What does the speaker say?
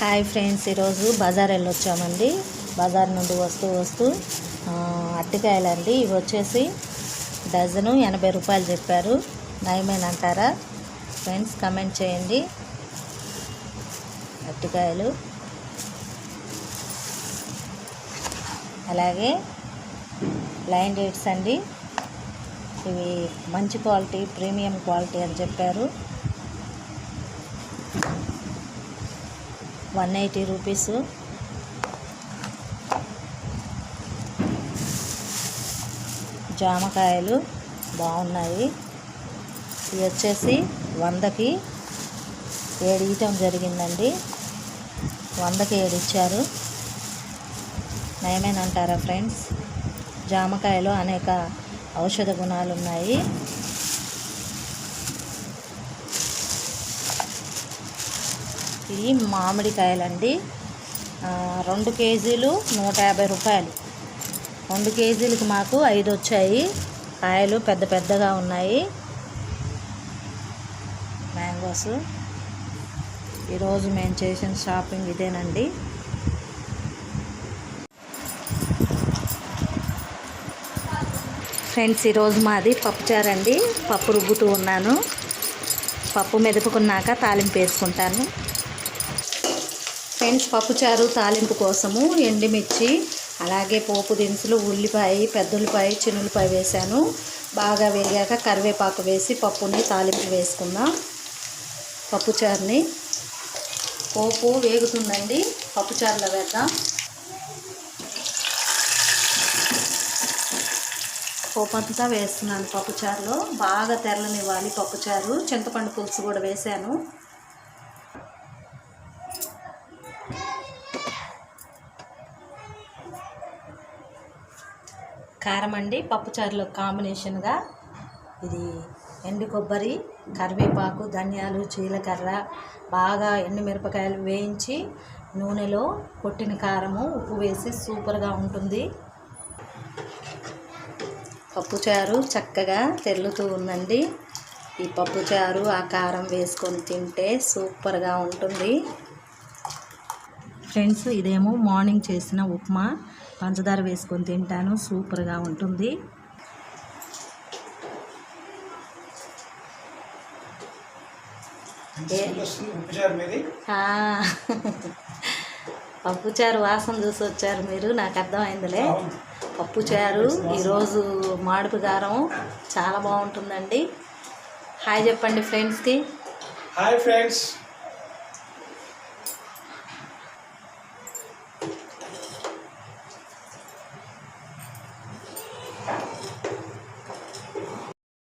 Hi friends, ఈరోజు బజార్ వెళ్ళొచ్చామండి. బజార్ నుండి వస్తూ అరటికాయలండి. ఇవి వచ్చేసి డజను 80 రూపాయలు చెప్పారు. నయమేనంటారా ఫ్రెండ్స్? కమెంట్ చేయండి. అరటికాయలు అలాగే లైన్ డేట్స్ అండి. ఇవి మంచి క్వాలిటీ, ప్రీమియం క్వాలిటీ అని చెప్పారు. 180 రూపీస్. జామకాయలు బాగున్నాయి. ఇవి వచ్చేసి 100కి 7 ఇవ్వటం జరిగిందండి. 100కి 7 ఇచ్చారు. నయమేనంటారా ఫ్రెండ్స్? జామకాయలు అనేక ఔషధ గుణాలు ఉన్నాయి. ఇవి మామిడికాయలండి. 2 కేజీలు 150 రూపాయలు. 2 కేజీలకి మాకు 5 వచ్చాయి. కాయలు పెద్ద పెద్దగా ఉన్నాయి. మ్యాంగోస్. ఈరోజు మేము చేసిన షాపింగ్ ఇదేనండి. ఫ్రెండ్స్, ఈరోజు మాది పప్పుచారండి. పప్పు రుబ్బుతూ ఉన్నాను. పప్పు మెదుపుకున్నాక తాలింపు వేసుకుంటాను. ఫ్రెండ్స్, పప్పుచారు తాలింపు కోసము ఎండుమిర్చి, అలాగే పోపు దినుసులు, ఉల్లిపాయ, పెద్దుల్లిపాయ, చిన్నులపాయ వేసాను. బాగా వేగాక కరివేపాకు వేసి పప్పుని తాలింపు వేసుకుందాం. పప్పుచారుని పోపు వేగుతుందండి. పప్పుచారులో వేద్దాం. పోపు అంతా వేస్తున్నాను పప్పుచారులో. బాగా తెరలనివ్వాలి పప్పుచారు. చింతపండు పులుసు కూడా వేసాను. కారం అండి. పప్పుచారులో కాంబినేషన్గా ఇది ఎండు కొబ్బరి, కరివేపాకు, ధనియాలు, జీలకర్ర, బాగా ఎండుమిరపకాయలు వేయించి నూనెలో కొట్టిన కారము, ఉప్పు వేసి సూపర్గా ఉంటుంది. పప్పుచారు చక్కగా తెల్లుతూ ఉందండి. ఈ పప్పుచారు ఆ కారం వేసుకొని తింటే సూపర్గా ఉంటుంది. ఫ్రెండ్స్, ఇదేమో మార్నింగ్ చేసిన ఉప్మా. పంచదార వేసుకొని తింటాను. సూపర్గా ఉంటుంది. పప్పుచారు వాసన చూసి వచ్చారు మీరు. నాకు అర్థమైందిలే. పప్పుచారు ఈరోజు మాడుపు కారం చాలా బాగుంటుందండి. హాయ్ చెప్పండి ఫ్రెండ్స్కి. Hi friends.